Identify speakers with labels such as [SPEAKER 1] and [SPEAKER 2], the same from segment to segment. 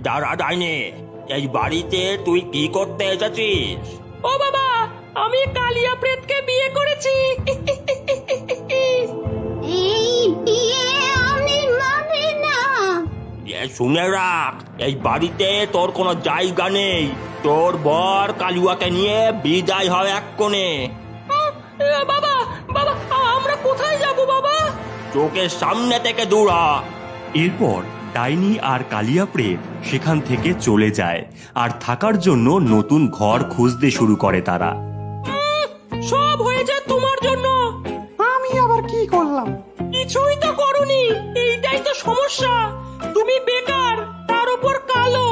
[SPEAKER 1] দাঁড়া ডাইনি, এই বাড়িতে তুই কি করতে এসেছিস?
[SPEAKER 2] ও বাবা, আমি কালিয়া প্রেতকে বিয়ে করেছি।
[SPEAKER 3] এই বিয়ে আমি মানি না।
[SPEAKER 1] শুনে রাখ, এই বাড়িতে তোর কোনো জায়গা নেই। তোর বর কালুয়াকে নিয়ে বিদায় হয় এক্ষণে।
[SPEAKER 2] বাবা বাবা, আমরা কোথায় যাব বাবা?
[SPEAKER 1] চোখের সামনে থেকে দূর হ।
[SPEAKER 4] এরপর ডাইনি আর কালিয়া প্রেত সেখান থেকে চলে যায় আর থাকার জন্য নতুন ঘর খুঁজতে শুরু করে তারা।
[SPEAKER 2] সব হয়েছে তোমার জন্য।
[SPEAKER 5] আমি আবার কি করলাম?
[SPEAKER 2] কিছুই তো করনি, এইটাই তো সমস্যা। তুমি বেকার, তার উপর কালো।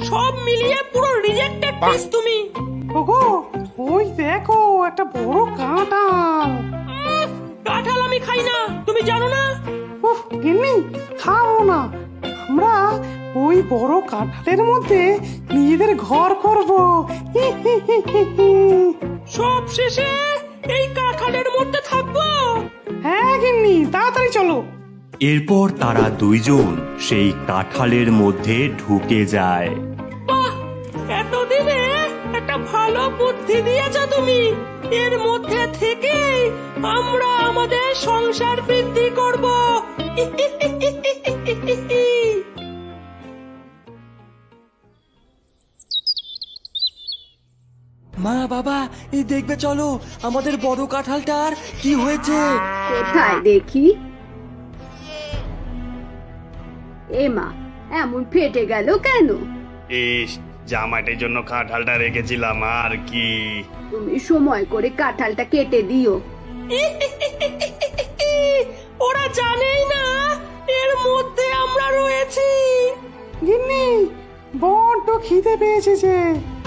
[SPEAKER 2] সব মিলিয়ে পুরো রিজেক্টেড পিস তুমি।
[SPEAKER 5] ওগো, ওই দেখো একটা বড় কাঁঠাল।
[SPEAKER 2] কাঁঠাল আমি খাই না, তুমি জানো না?
[SPEAKER 5] উফ, গিন্নি খাও না। আমরা ওই বড় কাঁঠালের মধ্যে নিজেদের ঘর করব।
[SPEAKER 2] সব শেষে এই কাঁঠালের মধ্যে থাকবো।
[SPEAKER 5] হ্যাঁ গিন্নি, তাড়াতাড়ি চলো।
[SPEAKER 4] এরপর তারা দুইজন সেই কাঁঠালের মধ্যে ঢুকে যায়।
[SPEAKER 2] বাহ, এতদিনে একটা ভালো বুদ্ধি দিয়েছো তুমি। এর মধ্যে থেকে আমরা আমাদের সংসার বৃদ্ধি করব।
[SPEAKER 6] মা বাবা, এই দেখবে চলো আমাদের বড় কাঁঠালটার কি হয়েছে।
[SPEAKER 3] কোথায় দেখি? এ মা, এমন ফেটে গেল কেন?
[SPEAKER 7] ইস, জামাইটের জন্য কাঁঠালটা রেখেছিলাম আর কি।
[SPEAKER 3] তুমি সময় করে কাঁঠালটা কেটে দিও।
[SPEAKER 2] ওরা জানেই না এর মধ্যে আমরা রয়েছি।
[SPEAKER 5] গিন্নি, বড্ড খিদে পেয়েছে যে।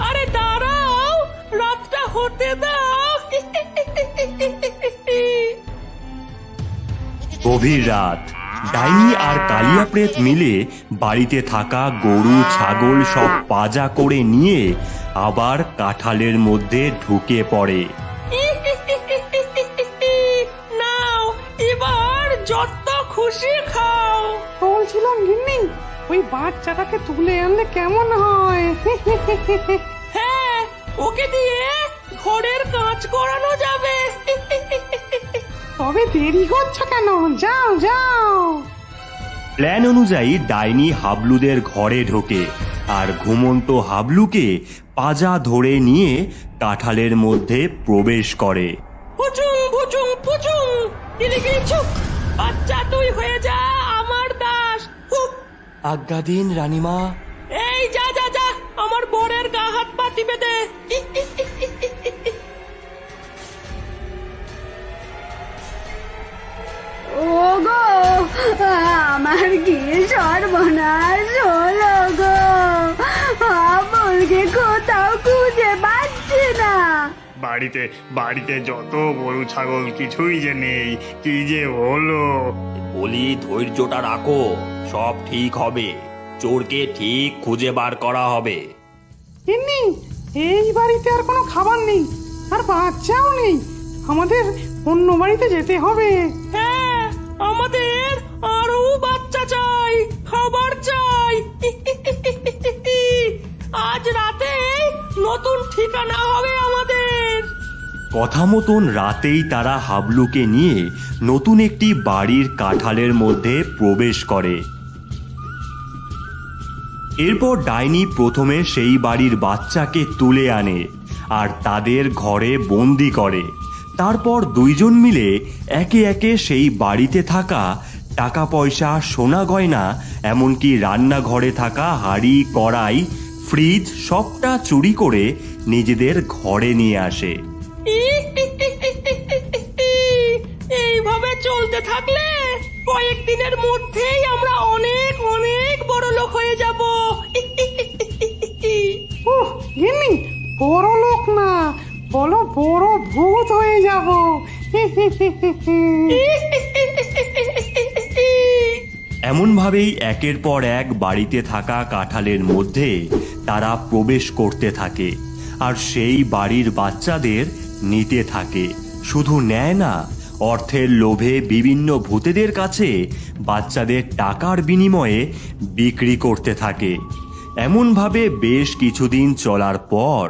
[SPEAKER 2] আরে দাঁড়াও, রাতটা হতে দাও।
[SPEAKER 4] গভীর রাত, ডাইনি আর কালিয়া প্রেত মিলে বাড়িতে থাকা গরু ছাগল সব পাজা করে নিয়ে আবার কাঁঠালের মধ্যে ঢুকে পড়ে।
[SPEAKER 2] নাও, এবার যত খুশি খাও।
[SPEAKER 5] বলছিলাম গিন্নি, ওই বাচ্চাটাকে তুলে আনলে কেমন হয়?
[SPEAKER 2] হ্যাঁ, ওকে দিয়ে ঘরের কাজ করানো যাবে।
[SPEAKER 5] তবে দেরি করছো কেন? যাও যাও।
[SPEAKER 4] প্ল্যান অনুযায়ী ডাইনি হাবলুদের ঘরে ঢোকে আর ঘুমন্ত হাবলুকে পাজা ধরে নিয়ে কাঁঠালের মধ্যে প্রবেশ করে।
[SPEAKER 2] পুচুং পুচুং পুচুং, কিলিকিলি চুপ। বাচ্চা তুই হয়ে যা আমার দাস। হুপ।
[SPEAKER 6] আজ্ঞা দিন রানীমা।
[SPEAKER 2] এই যা যা যা, আমার বরের গা হাত পা টিপে দে।
[SPEAKER 3] ওগো, আমার কি সর্বনাশ হলো গো। আমলকে কোথাও খুঁজে পাচ্ছি না।
[SPEAKER 7] বাড়িতে বাড়িতে যত গরু ছাগল কিছুই যে নেই, কি যে হলো।
[SPEAKER 1] বলি ধৈর্যটা রাখো, সব ঠিক হবে। চোরকে ঠিক খুঁজে বার করা হবে।
[SPEAKER 5] গিন্নি, এই বাড়িতে আর কোনো খাবার নেই, আর বাচ্চাও নেই। আমাদের অন্য বাড়িতে যেতে হবে।
[SPEAKER 2] হ্যাঁ, আমাদের আরো বাচ্চা চাই, খাবার চাই। আজ রাতে নতুন ঠিকানা হবে আমাদের।
[SPEAKER 4] কথা মতন রাতেই তারা হাবলুকে নিয়ে নতুন একটি বাড়ির কাঁঠালের মধ্যে প্রবেশ করে। এরপর ডাইনি প্রথমে সেই বাড়ির বাচ্চাকে তুলে আনে আর তাদের ঘরে বন্দি করে। তারপর দুইজন মিলে একে একে সেই বাড়িতে থাকা টাকা পয়সা, সোনা গয়না, এমনকি রান্নাঘরে থাকা হাঁড়ি কড়াই, ফ্রিজ সবটা চুরি করে নিজেদের ঘরে নিয়ে আসে।
[SPEAKER 2] এইভাবে চলতে থাকলে কয়েকদিনের মধ্যেই আমরা অনেক অনেক বড় লোক হয়ে যাব।
[SPEAKER 5] উহ, গিন্নি, বড় লোক না, বলো বড় ভূত হয়ে যাব।
[SPEAKER 4] এমনভাবেই একের পর এক বাড়িতে থাকা কাঁঠালের মধ্যে তারা প্রবেশ করতে থাকে আর সেই বাড়ির বাচ্চাদের নিতে থাকে। শুধু নেয় না, অর্থের লোভে বিভিন্ন ভূতেদের কাছে বাচ্চাদের টাকার বিনিময়ে বিক্রি করতে থাকে। এমনভাবে বেশ কিছুদিন চলার পর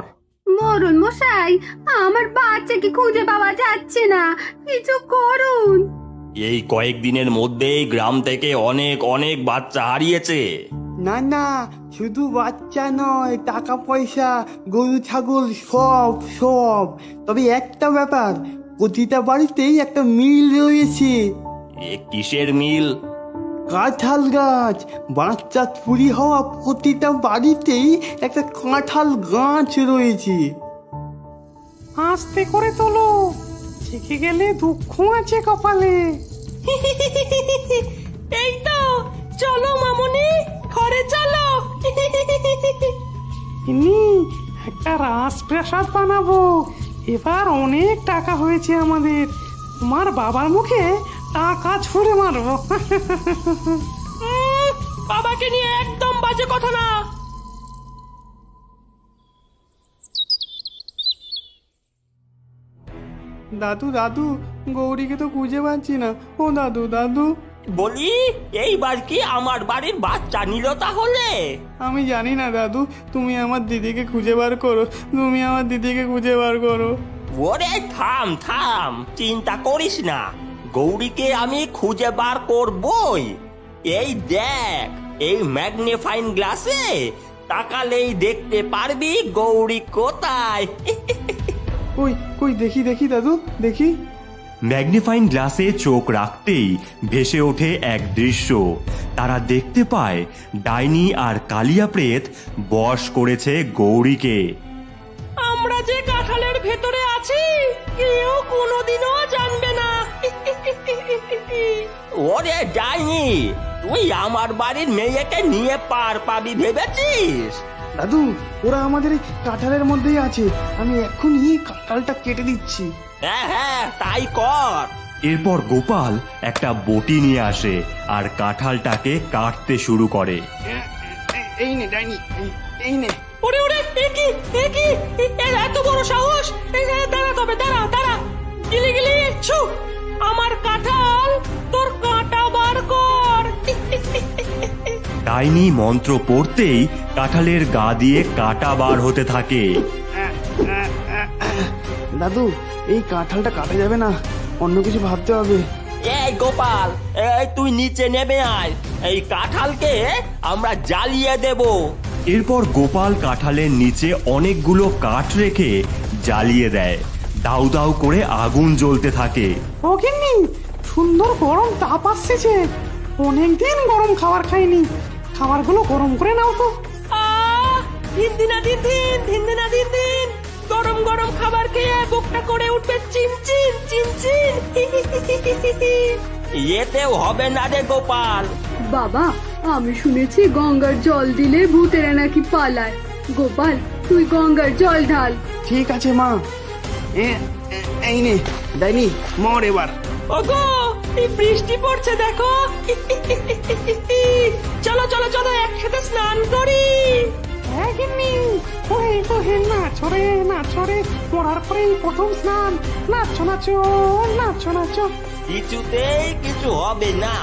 [SPEAKER 3] মরণ মশাই, আমার বাচ্চাকে খুঁজে পাওয়া যাচ্ছে না, কিছু করুন।
[SPEAKER 1] এই কয়েকদিনের মধ্যেই গ্রাম থেকে অনেক অনেক বাচ্চা হারিয়েছে।
[SPEAKER 8] না না, শুধু বাচ্চা নয়, টাকা পয়সা, গরু ছাগল সব সব। তবে একটা ব্যাপার, প্রতিটা বাড়িতেই একটা মিল রয়েছে।
[SPEAKER 1] এ কিসের মিল?
[SPEAKER 8] কাঁঠাল গাছ। বাচ্চা চুরি হওয়া প্রতিটা বাড়িতেই একটা কাঁঠাল গাছ রয়েছে।
[SPEAKER 5] আস্তে করে তোলো, থেকে গেলে দুঃখ আছে কপালে।
[SPEAKER 2] এই তো, চলো মামুনি, ঘরে চলো।
[SPEAKER 5] ইনি একটা রাজপ্রাসাদ বানাবো। এবার অনেক টাকা হয়েছে আমাদের, তোমার বাবার মুখে টাকা ছুঁড়ে মারবো।
[SPEAKER 2] বাবাকে নিয়ে একদম বাজে কথা না।
[SPEAKER 8] দাদু দাদু, গৌরীকে তো খুঁজে পাচ্ছি না। ও দাদু দাদু।
[SPEAKER 1] বলি, এইবার কি আমার বাড়ির বাচ্চা নিল তাহলে?
[SPEAKER 8] আমি জানি না দাদু, তুমি আমার দিদিকে খুঁজে বার করো, তুমি আমার দিদিকে খুঁজে বার করো।
[SPEAKER 1] ওরে থাম থাম, চিন্তা করিস না, গৌরীকে আমি খুঁজে বার করবই। এই দেখ, এই ম্যাগনিফাইং গ্লাসে তাকালেই দেখতে পারবি গৌরী কোথায়।
[SPEAKER 8] কই কই, দেখি দেখি দাদু, দেখি।
[SPEAKER 4] ম্যাগনিফাইং গ্লাসে চোখ রাখতেই ভেসে ওঠে এক দৃশ্য। তারা দেখতে পায় ডাইনি আর কালিয়া প্রেত বশ করেছে গৌরীকে।
[SPEAKER 2] আমরা যে কাঁঠালের ভেতরে আছি কেউ কোনোদিনও জানবে না।
[SPEAKER 1] ওরে ডাইনি, তুই আমার বাড়ির মেয়েকে নিয়ে পার পাবি ভেবেছিস?
[SPEAKER 8] দাদু, ওরা আমাদের এই কাঁঠালের মধ্যেই আছে। আমি এখনই কাঁঠালটা কেটে দিচ্ছি।
[SPEAKER 1] হ্যাঁ হ্যাঁ, তাই কর।
[SPEAKER 4] এরপর গোপাল একটা বটি নিয়ে আসে আর কাঁঠালটাকে কাটতে শুরু করে।
[SPEAKER 8] এই নে ডাইনি, এই নে।
[SPEAKER 2] ওরে ওরে, একই একই, এত বড় সাহস! দাঁড়া তবে, দাঁড়া দাঁড়া। গিলি গিলি ছু, আমার কাঁঠাল তোর কাঁটা বার কর।
[SPEAKER 4] ডাইনি মন্ত্র পড়তেই কাঁঠালের গা দিয়ে কাঁটা বার হতে থাকে।
[SPEAKER 8] দাদু, এই কাঁঠালটা কাটা যাবে না, অন্য কিছু ভাবতে হবে।
[SPEAKER 1] এই গোপাল, এই তুই নিচে নেমে আয়, এই কাঁঠালকে আমরা জ্বালিয়ে দেব।
[SPEAKER 4] এরপর গোপাল কাঁঠালের নিচে অনেকগুলো কাঠ রেখে জ্বালিয়ে দেয়। দাউ দাউ করে আগুন জ্বলতে থাকে।
[SPEAKER 5] ও গিন্নি, সুন্দর গরম তাপ আসছে। অনেকদিন গরম খাবার খাইনি, খাবারগুলো গরম করে নাও তো।
[SPEAKER 2] দিন দিন দিন দিন দিন দিন দিন দিন, গরম গরম খাবার খেয়ে বুকটা করে উঠবে চিনচিন চিনচিন।
[SPEAKER 1] এতেও হবে না রে গোপাল।
[SPEAKER 3] বাবা, আমি শুনেছি গঙ্গার জল দিলে ভূতেরা নাকি পালায়। গোপাল, তুই গঙ্গার জল ঢাল।
[SPEAKER 8] ঠিক আছে মা। এই নে ডাইনি, মর এবার।
[SPEAKER 2] ওগো, এই বৃষ্টি পড়ছে দেখো। চলো চলো চলো, একসাথে স্নান করি।
[SPEAKER 5] হ্যাঁ গিন্নি, ওহে ওহে, নাচো রে নাচো রে, পড়ার পরেই প্রথম স্নান। নাচো নাচো নাচো নাচো।
[SPEAKER 1] কিছুতেই কিছু হবে না।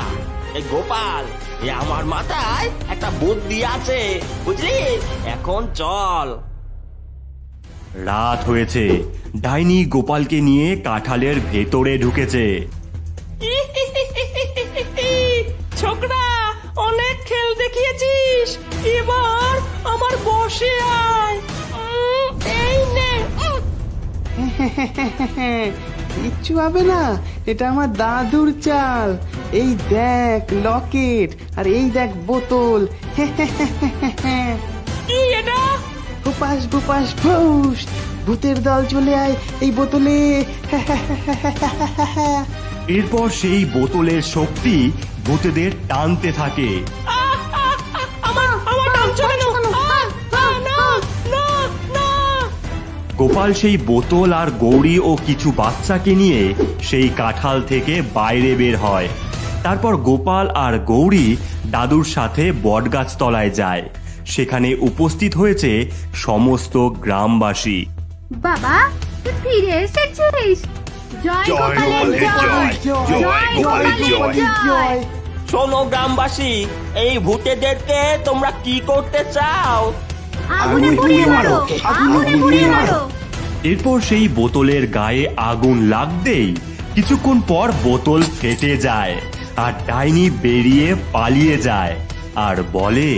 [SPEAKER 1] এই গোপাল, এ আমার মাথায় একটা বুদ্ধি আছে, বুঝলি? এখন চল।
[SPEAKER 4] রাত হয়েছে। ডাইনি গোপালকে নিয়ে কাঁঠালের ভেতরে ঢুকেছে।
[SPEAKER 2] ছোকরা, অনেক খেল দেখিয়েছিস, এবার আমার বসে আয়। এই নে।
[SPEAKER 8] কিচ্ছু হবে না, এটা আমার দাদুর চাল। এই দেখ লকেট, আর এই দেখ বোতল।
[SPEAKER 2] কি এটা?
[SPEAKER 8] বুপাস বুপাস ফুস, ভূতের দল চলে আয় এই বোতলে।
[SPEAKER 4] এরপর সেই বোতলের শক্তি ভূতেদের টানতে থাকে।
[SPEAKER 2] আমার টানছো কেন? না না না।
[SPEAKER 4] গোপাল সেই বোতল আর গৌরী ও কিছু বাচ্চাকে নিয়ে সেই কাঁঠাল থেকে বাইরে বের হয়। তারপর গোপাল আর গৌরী দাদুর সাথে বটগাছ তলায় যায়। সেখানে উপস্থিত হয়েছে সমস্ত গ্রামবাসী।
[SPEAKER 3] বাবা, তুই ফিরে এসেছিস? জয়
[SPEAKER 7] জয়
[SPEAKER 3] গোপালের
[SPEAKER 7] গোপালের
[SPEAKER 3] জয়
[SPEAKER 7] জয়, জয় গোপালের জয়।
[SPEAKER 3] জয়
[SPEAKER 1] শোনো গ্রামবাসী, এই ভূতেদেরকে তোমরা কি করতে চাও?
[SPEAKER 3] আগুনে পুড়িয়ে মারো, আগুনে পুড়িয়ে মারো।
[SPEAKER 4] এরপর সেই বোতলের গায়ে আগুন লাগতেই কিছুক্ষণ পর বোতল ফেটে যায় আর ডাইনি বেরিয়ে পালিয়ে যায় আর বলে